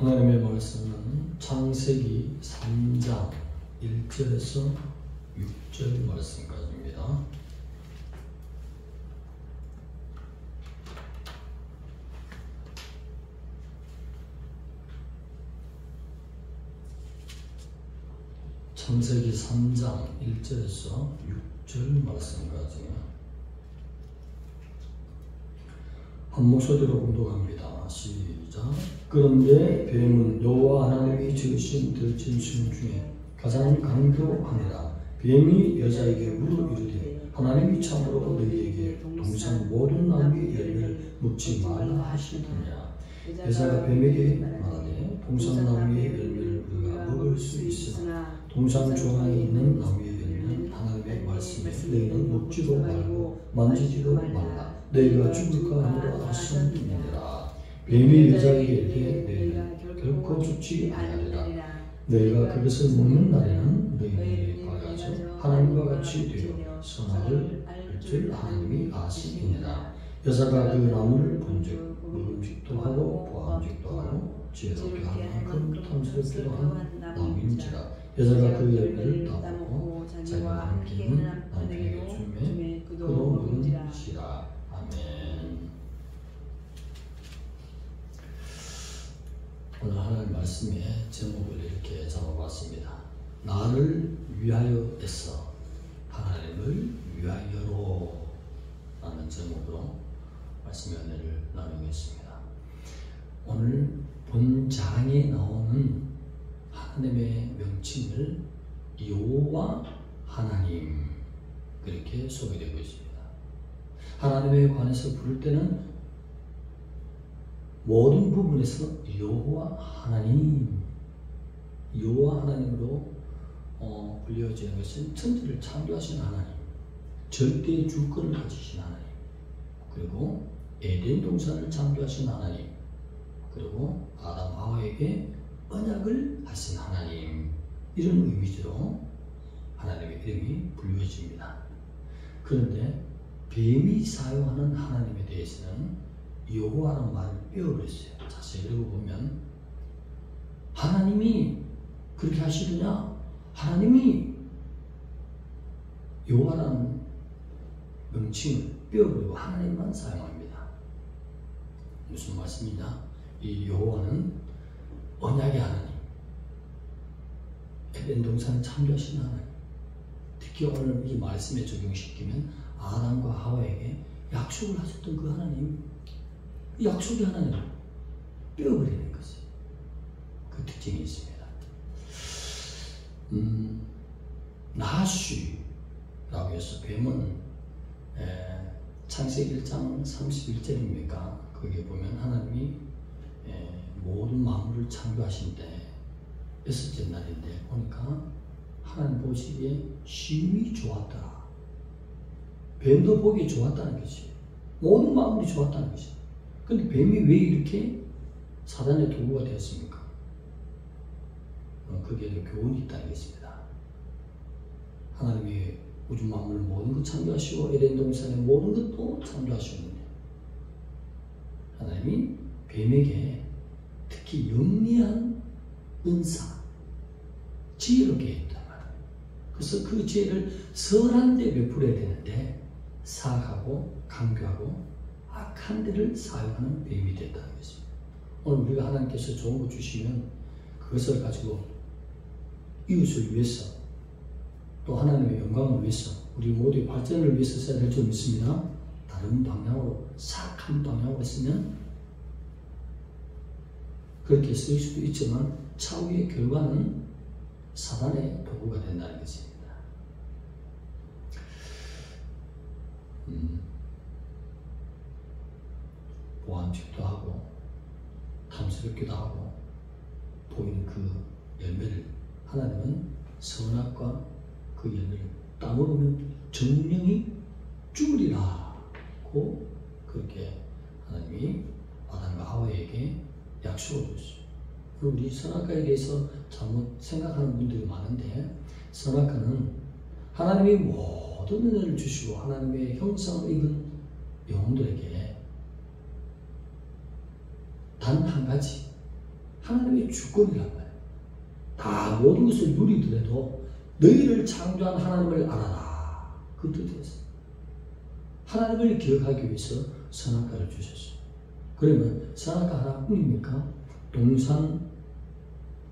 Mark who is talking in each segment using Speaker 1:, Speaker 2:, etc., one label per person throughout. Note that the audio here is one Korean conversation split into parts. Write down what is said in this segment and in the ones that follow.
Speaker 1: 하나님의 말씀은 창세기 3장 1절에서 6절 말씀까지입니다. 창세기 3장 1절에서 6절 말씀까지 한 목소리로 공독합니다. 시작. 그런데 뱀은 여호와 하나님이 지으신 들짐승 중에 가장 강교하니라. 뱀이 여자에게 물어 이르되 하나님이 참으로 너희에게 동산 모든 나무의 열매를 먹지 말라 하시느냐. 여자가 뱀에게 말하되 동산 나무의 열매를 우리가 먹을 수 있으나 동산 조항이 있는 나무의 열매는 하나님의 말씀에 너희는 먹지도 말고 만지지도 말라. 너희가 죽을까 하노라 하셨느니라. 뱀이 여자에게 이르되 너희는 결코 죽지 아니하리라. 너희가 그것을 먹는 날에는 너희의 발가져 하나님과 같이 되어 선악을 알 줄 하나님이 아시니라. 여자가 그 나무를 본즉 먹음직도 하고 보암직도 하고 지혜롭게 할 만큼 탐스럽기도 한 나무인지라. 여자가 그 열매를 따먹고 자기와 함께 있는 남편에게 주매 그도 먹은지라. 아멘. 오늘 하나님 말씀의 제목을 이렇게 잡아봤습니다. 나를 위하여 애써 하나님을 위하여로 라는 제목으로 말씀의 은혜를 나누겠습니다. 오늘 본장에 나오는 하나님의 명칭을 여호와 하나님 그렇게 소개되고 있습니다. 하나님에 관해서 부를 때는 모든 부분에서 여호와 하나님, 여호와 하나님으로 불려지는 것은 천지를 창조하신 하나님, 절대 주권을 가지신 하나님, 그리고 에덴 동산을 창조하신 하나님, 그리고 아담 하와에게 언약을 하신 하나님, 이런 의미로 하나님의 이름이 불려집니다. 그런데 뱀이 사용하는 하나님에 대해서는 여호와라는 말을 빼어버렸어요. 자세히 읽어보면 하나님이 그렇게 하시느냐? 하나님이 여호와라는 명칭을 빼어버리고 하나님만 사용합니다. 무슨 말씀이냐? 이 여호와는 언약의 하나님, 에덴 동산을 창조하신 하나님, 특히 오늘 이 말씀에 적용시키면 아담과 하와에게 약속을 하셨던 그 하나님, 이 약속의 하나님을 빼어버리는 것이 그 특징이 있습니다. 나하슈라고 해서 뱀은 창세기 1장 31절입니까? 거기에 보면 하나님이 모든 만물을 창조하신 때 여섯째 날인데 보니까 하나님 보시기에 심히 좋았더라. 뱀도 보기에 좋았다는 것이에요. 모든 만물이 좋았다는 것이에요. 근데 뱀이 왜 이렇게 사단의 도구가 되었습니까? 거기에도 교훈이 있다는 것입니다. 하나님이 우주 만물을 모든 것 창조하시고 에덴 동산의 모든 것도 창조하시는데 하나님이 뱀에게 특히 영리한 은사, 지혜롭게 했단 말이에요. 그래서 그 지혜를 선한 데 베풀어야 되는데 사악하고 강교하고 악한 데를 사용하는 뱀이 됐다는 것입니다. 오늘 우리가 하나님께서 좋은 거 주시면 그것을 가지고 이웃을 위해서 또 하나님의 영광을 위해서 우리 모두의 발전을 위해서 써야 될 줄 믿습니다. 다른 방향으로 사악한 방향으로 쓰면 그렇게 쓰일 수도 있지만 차후의 결과는 사단의 도구가 된다는 것입니다. 보암직도 하고 탐스럽기도 하고 보이는 그 열매를 하나님은 선악과 그 열매를 따먹으면 정령이 죽으리라고 그렇게 하나님이 아담과 하와에게 약속을 줬어요. 우리 선악과에 대해서 잘못 생각하는 분들이 많은데 선악과는 하나님이 모든 은혜를 주시고 하나님의 형상을 입은 영혼들에게 단 한 가지 하나님의 주권이란 말이에요. 다 모든 것을 누리더라도 너희를 창조한 하나님을 알아라. 그 뜻이었어요. 하나님을 기억하기 위해서 선악과를 주셨어요. 그러면 선악과 하나뿐입니까? 동산에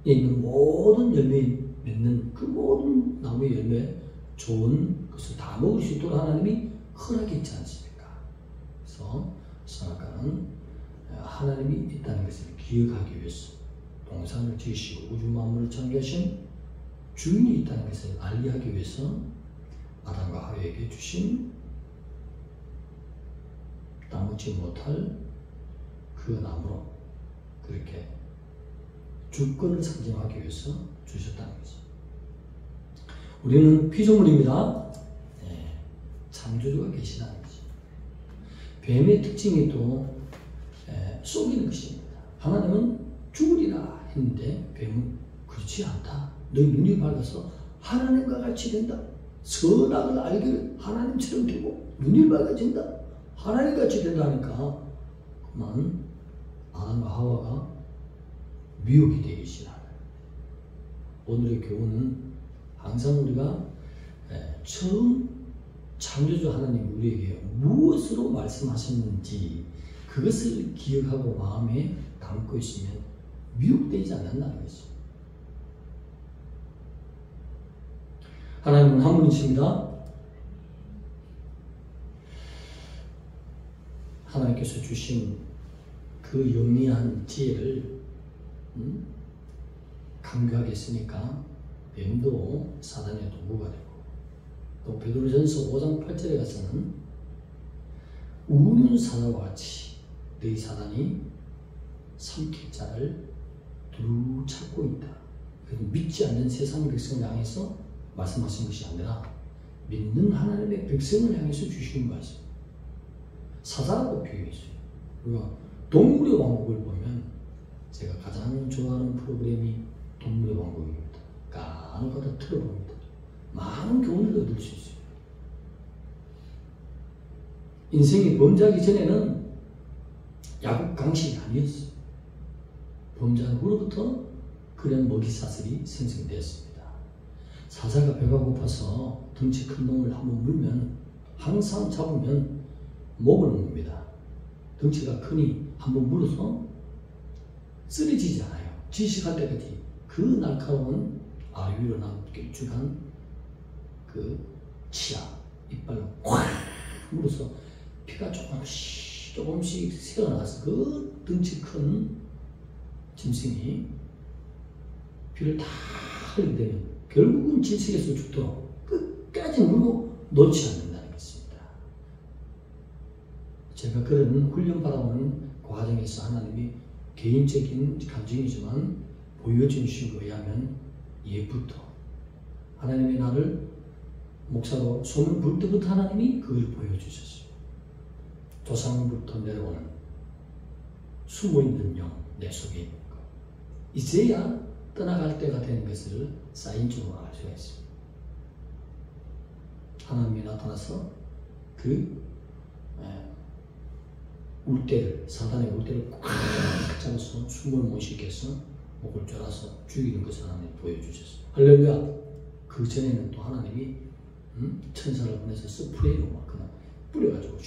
Speaker 1: 있는 모든 열매 맺는 그 모든 나무의 열매 좋은 것을 다 먹을 수 있도록 하나님이 허락했지 않습니까? 그래서 선악과는 하나님이 있다는 것을 기억하기 위해서 동산을 지으시고 우주 만물을 창조하신 주인이 있다는 것을 알리하기 위해서 아담과 하와에게 주신 따먹지 못할 그 나무로 그렇게 주권을 상징하기 위해서 주셨다는 거죠. 우리는 피조물입니다. 네, 창조주가 계시다는 거죠. 뱀의 특징이 또 속이는 것입니다. 하나님은 죽으리라 했는데 뱀은 그렇지 않다. 너희 눈이 밝아서 하나님과 같이 된다. 선악을 알기를 하나님처럼 되고 눈이 밝아진다. 하나님같이 된다니까 그만 아담과 하와가 미혹이 되기 시작해요. 오늘의 교훈은 항상 우리가 처음 창조주 하나님이 우리에게 무엇으로 말씀하셨는지 그것을 기억하고 마음에 담고 있으면 미혹되지 않는다는 것이죠. 하나님은 한 분이십니다. 하나님께서 주신 그 영리한 지혜를 강구하게 했으니까 뱀도 사단의 도구가 되고 또 베드로전서 5장 8절에 가서는 우는 사자와 같이 너희 사단이 삼킬 자를 두루 찾고 있다. 믿지 않는 세상 백성을 향해서 말씀하신 것이 아니라 믿는 하나님의 백성을 향해서 주시는 말씀. 사자라고 비유했어요. 우리가 동물의 왕국을 보면 제가 가장 좋아하는 프로그램이 동물의 왕국입니다. 간혹가다 틀어봅니다. 많은 교훈을 얻을 수 있어요. 인생이 범죄하기 전에는 야곱 강식이 아니었어요. 범죄한 후로부터 그런 먹이사슬이 생성되었습니다. 사자가 배가 고파서 덩치 큰 놈을 한번 물면 항상 잡으면 목을 뭅니다. 덩치가 크니 한번 물어서 쓰러지지 않아요. 지식할 때까지 그 날카로운 아래 위로 길쭉한 그 치아 이빨로 꽉 물어서 피가 조금씩 새어나와서 그 덩치 큰 짐승이 피를 다 흘리게 되면 결국은 질식에서 죽도록 끝까지 물고 놓지 않는다는 것입니다. 제가 그런 훈련 받아오는 과정에서 하나님이 개인적인 감정이지만 보여준 것에 의하면 예부터 하나님이 나를 목사로 소문 불 때부터 하나님이 그걸 보여주셨어요. 조상부터 내려오는 숨어있는 영, 내 속에 있는 것. 이제야 떠나갈 때가 되는 것을 사인적으로 알 수가 있습니다. 하나님이 나타나서 그 울대를, 사단의 울대를 꽉 잡아서 숨을 못 쉬게 해서 목을 졸아서 죽이는 것을 하나님이 보여주셨어요. 할렐루야. 그 전에는 또 하나님이 천사를 보내서 스프레이로 막 그냥 뿌려가지고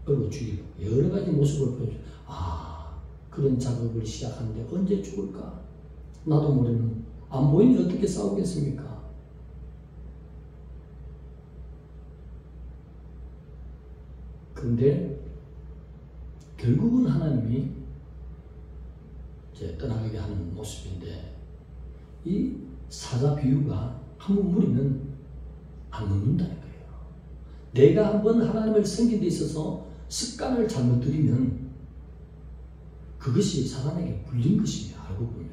Speaker 1: 얼고 죽이고 여러 가지 모습을 보여줘요. 그런 작업을 시작하는데 언제 죽을까? 나도 모르는, 안 보이니 어떻게 싸우겠습니까? 그런데 결국은 하나님이 이제 떠나가게 하는 모습인데 이 사자 비유가 한번 물으면 안 먹는다는 거예요. 내가 한번 하나님을 섬긴 데 있어서 습관을 잘못 들이면 그것이 사단에게 물린 것입니다. 알고 보면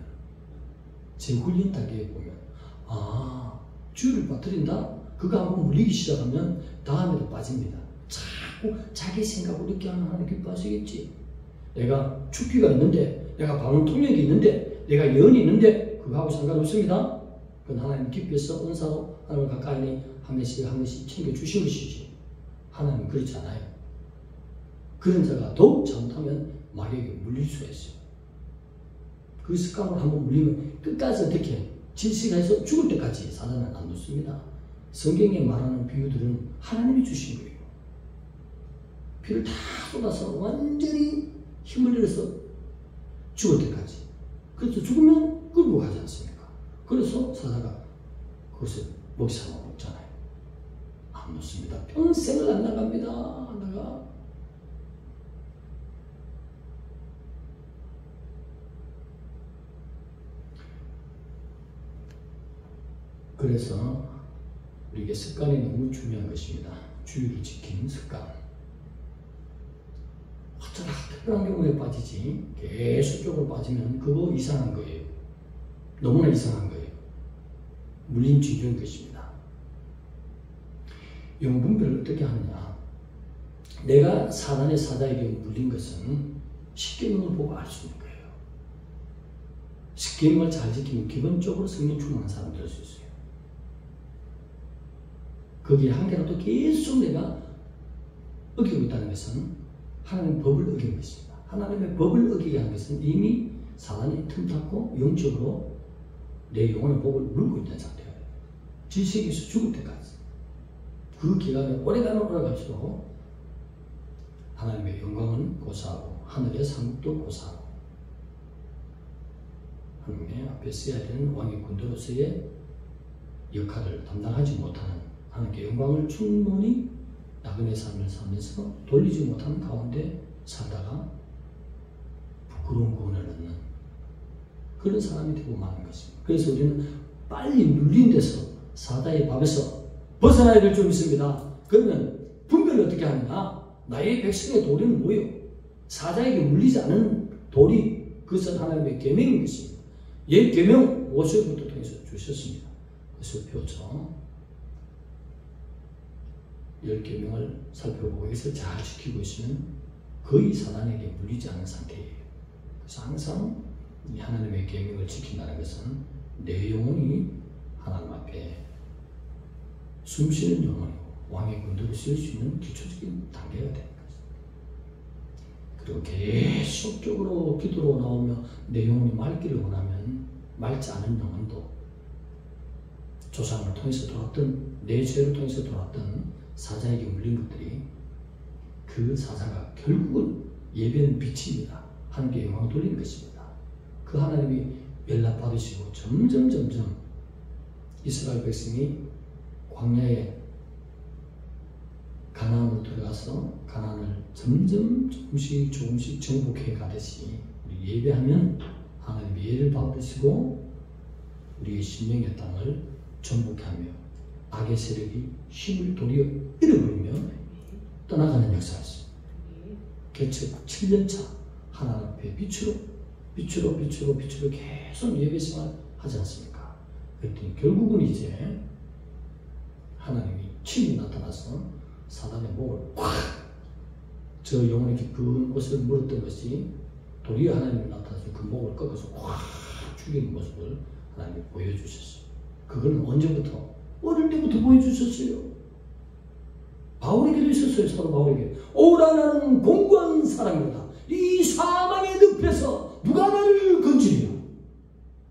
Speaker 1: 제 훈련 단계에 보면 주유를 빠뜨린다? 그거 한번 물리기 시작하면 다음에도 빠집니다. 자꾸 자기 생각으로 이렇게 하면 하나님 기뻐하시겠지. 내가 축기가 있는데, 내가 방언 통역이 있는데, 내가 예언이 있는데 그거하고 상관없습니다. 그건 하나님 기뻐해서 은사로 하나님을 가까이 한 개씩 챙겨주신 것이지. 하나님은 그렇지 않아요. 그런 자가 더욱 잘못하면 마귀에게 물릴 수가 있어요. 그 습관으로 한번 물리면 끝까지 어떻게 질식해서 죽을 때까지 사단은 안 놓습니다. 성경에 말하는 비유들은 하나님이 주신 거예요. 피를 다 쏟아서 완전히 힘을 잃어서 죽을 때까지. 그래서 죽으면 끌고 가지 않습니까? 그래서 사자가 그것을 먹이 삼아 먹잖아요. 안 놓습니다. 평생을 안 나갑니다. 안 나가. 그래서 우리에게 습관이 너무 중요한 것입니다. 주의를 지키는 습관. 어쩌다 특별한 경우에 빠지지 계속 쪽으로 빠지면 그거 이상한 거예요. 너무나 이상한 거예요. 물린 쥐인 것입니다. 영분별을 어떻게 하느냐. 내가 사단의 사자에게 물린 것은 십계명을 보고 알 수 있는 거예요. 십계명을 잘 지키면 기본적으로 성령 충만한 사람 될 수 있어요. 거기에 한 개라도 계속 내가 어기고 있다는 것은 하나님의 법을 어긴 것입니다. 하나님의 법을 어기게 한 것은 이미 사단이 틈탔고 영적으로 내 영혼의 법을 물고 있는 상태예요. 질식에서 죽을 때까지. 그 기간이 오래가면 오래갈수록 하나님의 영광은 고사하고 하늘의 상급도 고사하고 하나님의 앞에 써야 되는 왕의 군대로서의 역할을 담당하지 못하는 하나님께 영광을 충분히 나그네 삶을 살면서 돌리지 못하는 가운데 살다가 부끄러운 구원을 얻는 그런 사람이 되고 마는 것입니다. 그래서 우리는 빨리 눌린 데서 사자의 밥에서 벗어나야 될 줄 믿습니다. 그러면 분별을 어떻게 하느냐? 나의 백성의 도리는 뭐예요? 사자에게 물리지 않은 도리, 그것은 하나님의 계명인 것입니다. 옛 계명 5절부터 통해서 주셨습니다. 그래서 배웠죠. 10계명을 살펴보고 이것을 잘 지키고 있으면 거의 사단에게 물리지 않은 상태예요. 그래서 항상 이 하나님의 계명을 지킨다는 것은 내 영혼이 하나님 앞에 숨쉬는 영혼이고 왕의 군대로 쓸 수 있는 기초적인 단계가 되는 것입니다. 그리고 계속적으로 기도로 나오며 내 영혼이 맑기를 원하면 맑지 않은 영혼도 조상을 통해서 돌았던 내 죄를 통해서 돌았던 사자에게 물린 것들이 그 사자가 결국은 예배는 빛입니다. 하나님께 영광을 돌리는 것입니다. 그 하나님이 연락받으시고 점점 이스라엘 백성이 광야에 가나안으로 들어가서 가나안을 점점 조금씩 정복해 가듯이 우리 예배하면 하나님의 예를 받으시고 우리의 신명의 땅을 정복하며 악의 세력이 힘을 도리어 잃어버리며 떠나가는 역사였습니다. 개척 7년차 하나님 앞에 빛으로 계속 예배생활 하지 않습니까? 그랬더니 결국은 이제 하나님이 친히 나타나서 사단의 목을 콱! 저 영혼의 깊은 곳을 물었던 것이 도리어 하나님이 나타나서 그 목을 꺾어서 콱! 죽이는 모습을 하나님이 보여주셨어요. 그건 언제부터? 어릴 때부터 보여주셨어요. 바울에게도 있었어요. 사도 바울에게. 오라 나는 공고한 사람이다. 이 사망의 늪에서 누가 나를 건지리요.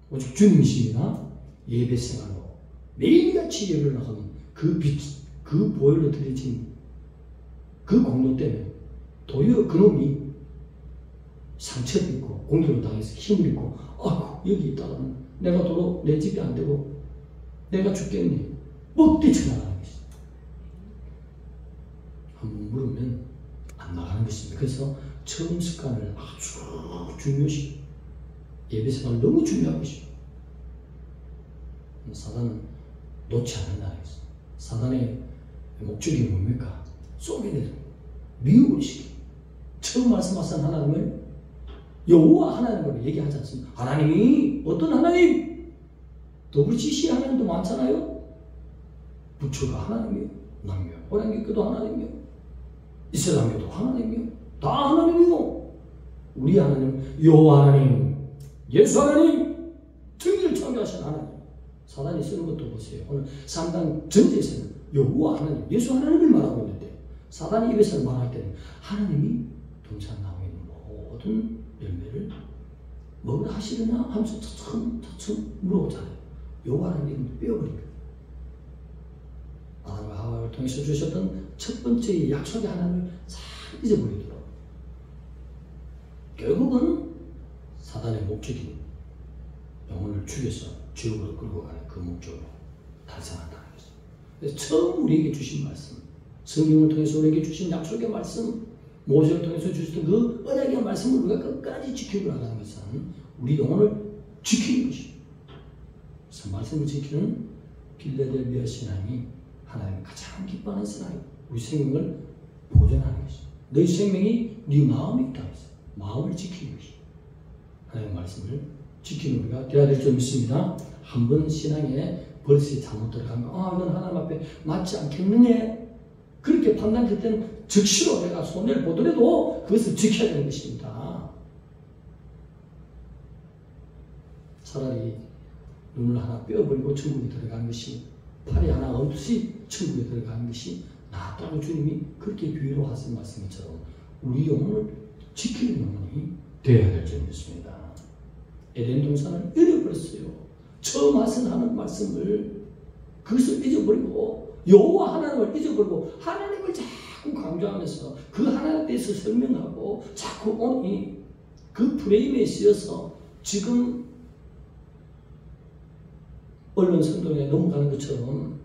Speaker 1: 오직 주님이십니다. 예배생활로 매일같이 예배를 나가는 그 빛, 그 보혈로 들이진 그 공로 때문에 도리어 그놈이 상처를 입고 공격을 당해서 힘을 입고 아이고 여기 있다가는 내가 도로 내 집이 안 되고 내가 죽겠네. 뻑뛰쳐 나가는 것입니다. 한번 물으면 안 나가는 것입니다. 그래서 처음 습관을 아주 중요시 예배생활 너무 중요한 것입니다. 사단은 놓지 않는다는 것입니다. 사단의 목적이 뭡니까? 쏘게내는 미움을 시키고 처음 말씀하신 하나님을 여호와 하나님으로 얘기하지 않습니다. 하나님이 어떤 하나님? WCC 하나님도 많잖아요. 부처가 하나님이요, 남녀 호랑이교도 하나님이요, 이슬람교도 하나님이요, 다 하나님이요. 우리 하나님 여호와 하나님, 예수 하나님, 천지를 창조하신 하나님. 사단이 쓰는 것도 보세요. 오늘 상당 전제에서는 여호와 하나님, 예수 하나님을 말하고 있는데 사단이 입에서 말할 때는 하나님이 동산 나무에 있는 모든 열매를 뭘 하시느냐 하면서 차츰 물어보잖아요. 여호와 하나님 빼어버립니다. 아담과 하와를 통해서 주셨던 첫 번째 약속의 하나님을 싹 잊어버리도록 결국은 사단의 목적인 영혼을 죽여서 지옥으로 끌고 가는 그 목적으로 달성한다는 것입니다. 그래서 처음 우리에게 주신 말씀, 성경을 통해서 우리에게 주신 약속의 말씀, 모세를 통해서 주셨던 그 언약의 말씀을 우리가 끝까지 지키고 나가는 것은 우리 영혼을 지키는 것입니다. 그래서 말씀을 지키는 빌레델비아 신앙이 하나님 가장 기뻐하는 신앙이 우리 생명을 보존하는 것입니다. 너희 생명이 네 마음에 있다고 했어요. 마음을 지키는 것입니다. 하나님의 말씀을 지키는 우리가 되어야 될 줄 믿습니다. 한 번 신앙에 버릇이 잘못 들어간 거, 이건 하나님 앞에 맞지 않겠느냐, 그렇게 판단할 때는 즉시로 내가 손해를 보더라도 그것을 지켜야 되는 것입니다. 차라리 눈을 하나 빼어버리고 천국에 들어가는 것이, 팔이 하나 없이 천국에 들어가는 것이 낫다고 주님이 그렇게 비유로 하신 말씀처럼 우리 영혼을 지키는 영혼이 되어야 될 줄 믿습니다. 에덴 동산을 잃어버렸어요. 처음 하신 하는 말씀을 그것을 잊어버리고 여호와 하나님을 잊어버리고 하나님을 자꾸 강조하면서 그 하나님에 대해서 설명하고 자꾸 오니 그 프레임에 씌어서 지금 언론 선동에 넘어가는 것처럼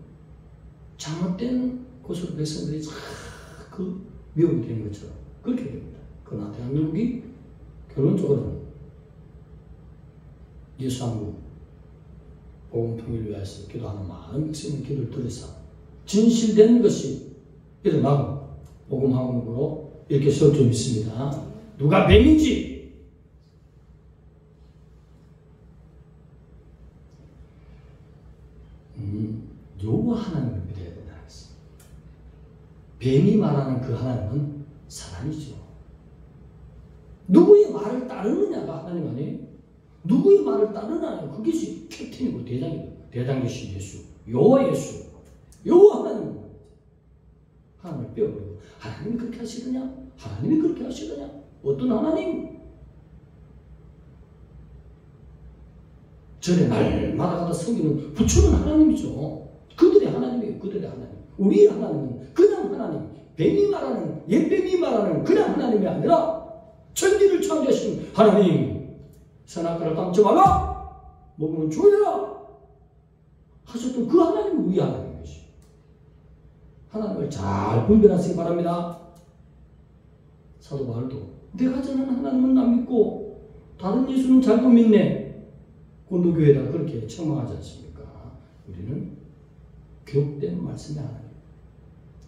Speaker 1: 잘못된 곳으로 백성들이 자꾸 미혹이 되는 것처럼 그렇게 됩니다. 그러나 대한민국이 결론적으로는 예수한국 복음 통일을 위해서 기도하는 많은 백성의 기도를 들어서 진실된 것이 일어나고 복음 항목으로 이렇게 세울 줄 믿습니다. 누가 뱀인지 여호와 하나님을 믿어야 된다는 것입니다. 뱀이 말하는 그 하나님은 사단이죠. 누구의 말을 따르느냐가 하나님 아니에요? 누구의 말을 따르느냐, 그것이 캡틴이고 대장이신 예수, 여호와 예수, 여호와 하나님. 하나님을 빼어버리고 하나님이 그렇게 하시느냐? 하나님이 그렇게 하시느냐? 어떤 하나님? 전에 날마다 섬기는 부처는 하나님이죠. 그들의 하나님이에요. 그들의 하나님. 우리의 하나님은 그냥 하나님, 뱀이 말하는, 옛뱀이 말하는 그냥 하나님이 아니라 천지를 창조하신 하나님. 선악과를 따먹지 말라! 먹으면 죽어야! 하셨던 그 하나님은 우리 하나님인 것이죠. 하나님을 잘 분별하시기 바랍니다. 사도 바울도 내가 전하는 하나님은 나 믿고 다른 예수는 잘못 믿네. 고린도교회다 그렇게 책망하지 않습니까? 우리는 기록된 말씀의 하나님,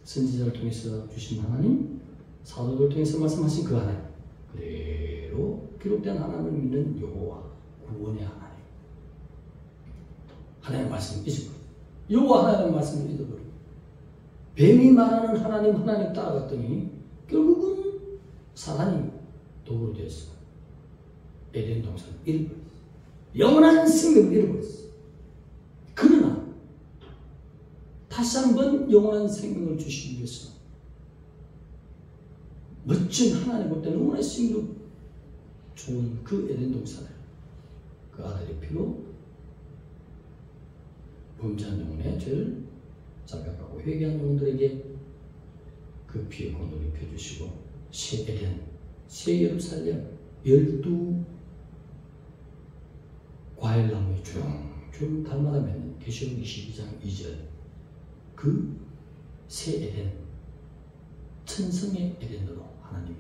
Speaker 1: 선지자를 통해서 주신 하나님, 사도들 통해서 말씀하신 그 하나님, 그대로 기록된 하나님을 믿는 여호와, 구원의 하나님. 하나님의 말씀을 잊어버리고 여호와 하나님의 말씀을 잊어버리고 뱀이 말하는 하나님 따라갔더니 결국은 사단이 도구로 되었어. 에덴 동산을 잃어버렸어. 영원한 생명을 잃어버렸어. 그러나 다시 한번 영원한 생명을 주시기 위해서 멋진 하나님 볼 때는 영원한 생명으로 좋은 그 에덴 동산을 그 아들의 피로 범죄한 영혼의 죄를 자백하고 회개한 영혼들에게 그 피의 공로를 입혀주시고 새 에덴, 새 예루살렘 12 과일나무의 쭉 달마다 맺는 계시록 22장 2절 그 새 에덴, 천성의 에덴으로 하나님이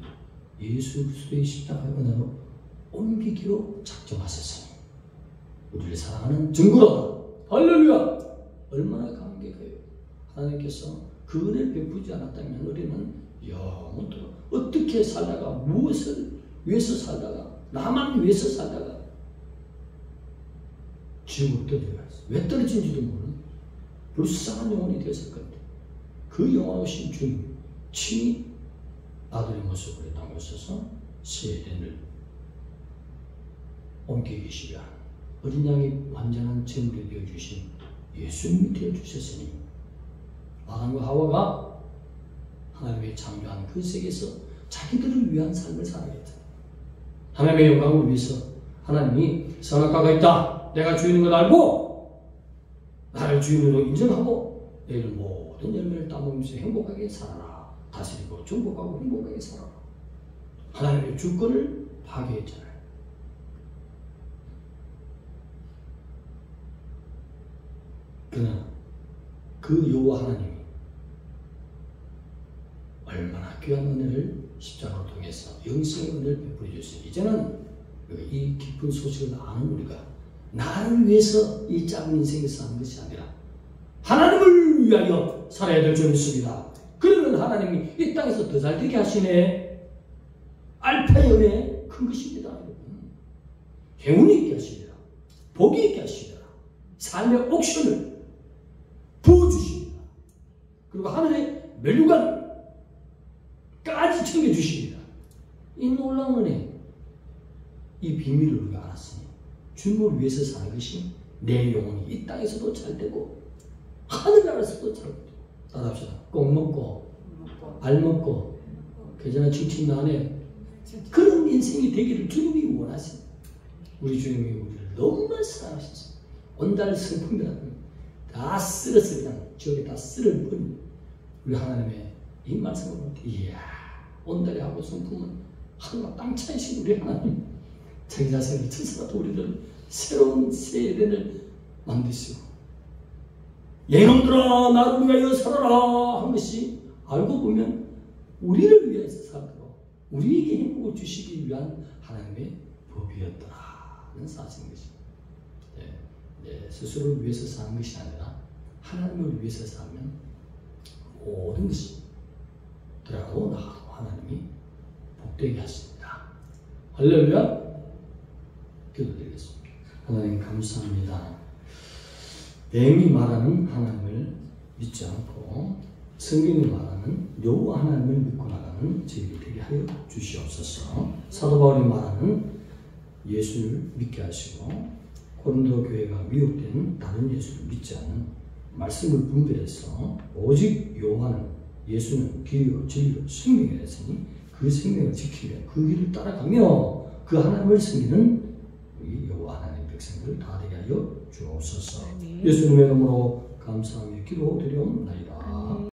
Speaker 1: 예수 그리스도의 십자가의 은혜로 옮기기로 작정하셨으니 우리를 사랑하는 증거로다. 할렐루야! 얼마나 감격해요. 하나님께서 그 은혜를 베푸지 않았다면 우리는 영원토록 어떻게 살다가 무엇을 위해서 살다가 나만 위해서 살다가 지옥으로 떨어져가있어. 왜 떨어진지도 모르는 불쌍한 영혼이 되었을 건데 그 영원하신 주님 친히 아들의 모습으로 땅에 오셔서 새 에덴을 옮기기 계시려 어린 양이 완전한 제물이 되어주신 예수님이 되어주셨으니 아담과 하와가 하나님의 창조한 그 세계에서 자기들을 위한 삶을 살아야겠다. 하나님의 영광을 위해서 하나님이 선악과가 있다. 내가 주인인 걸 알고 나를 주인으로 인정하고 너희는 모든 열매를 따먹으면서 행복하게 살아라. 다스리고 정복하고 행복하게 살아라. 하나님의 주권을 파괴했잖아요. 그러나 그 여호와 하나님이 얼마나 귀한 은혜를 십자가로 통해서 영생의 은혜를 베풀어 주셨어요. 이제는 이 깊은 소식을 아는 우리가 나를 위해서 이 작은 인생에서 사는 것이 아니라 하나님을 위하여 살아야 될 줄 믿습니다. 그러면 하나님이 이 땅에서 더 잘 되게 하시네. 알파의 은혜 큰 것입니다. 여러분. 행운이 있게 하시리라. 복이 있게 하시리라. 삶의 옥션을 부어주십니다. 그리고 하늘의 멸류관까지 챙겨주십니다. 이 놀라운 은혜, 이 비밀을 우리가 알았으니 주님을 위해서 사는 것이 내 영혼이 이 땅에서도 잘 되고 하늘나라에서도 잘 되고. 따라합시다. 꼭 먹고 알 먹고 그저나 칭칭나네 그런 인생이 되기를 주님이 원하십니다. 우리 주님이 우리를 너무나 사랑하셨습니다. 온달 성품이라는 다 쓸어서 그냥 지옥에 다 쓸어버린 우리 하나님의 이 말씀을 이야 온달에 하고 성품은 하늘과 땅 차이신 우리 하나님 자기 자신을 천사라도 우리를 새로운 새 에덴을 만드시고 예놈들아 나를 위하여 살아라 한 것이 알고 보면 우리를 위해서 살도록 우리에게 행복을 주시기 위한 하나님의 법이었더라는 사실인 것입니다. 내 스스로를 위해서 사는 것이 아니라 하나님을 위해서 살면 모든 것이 들어가고 나가고 하나님이 복되게 하십니다. 할렐루야. 기도드리겠습니다. 하나님 감사합니다. 뱀이 말하는 하나님을 믿지 않고 성경이 말하는 여호와 하나님을 믿고 나가는 저희들이 되게 하여 주시옵소서. 사도 바울이 말하는 예수를 믿게 하시고 고린도 교회가 미혹된 다른 예수를 믿지 않는 말씀을 분별해서 오직 여호와는 예수는 길이요 진리요 생명이라 했으니 그 생명을 지키며 그 길을 따라가며 그 하나님을 섬기는 우리 여호와 하나님 백성들 다 되게 하여 주옵소서. 예수님의 이름으로 감사하며 기도드리옵나이다.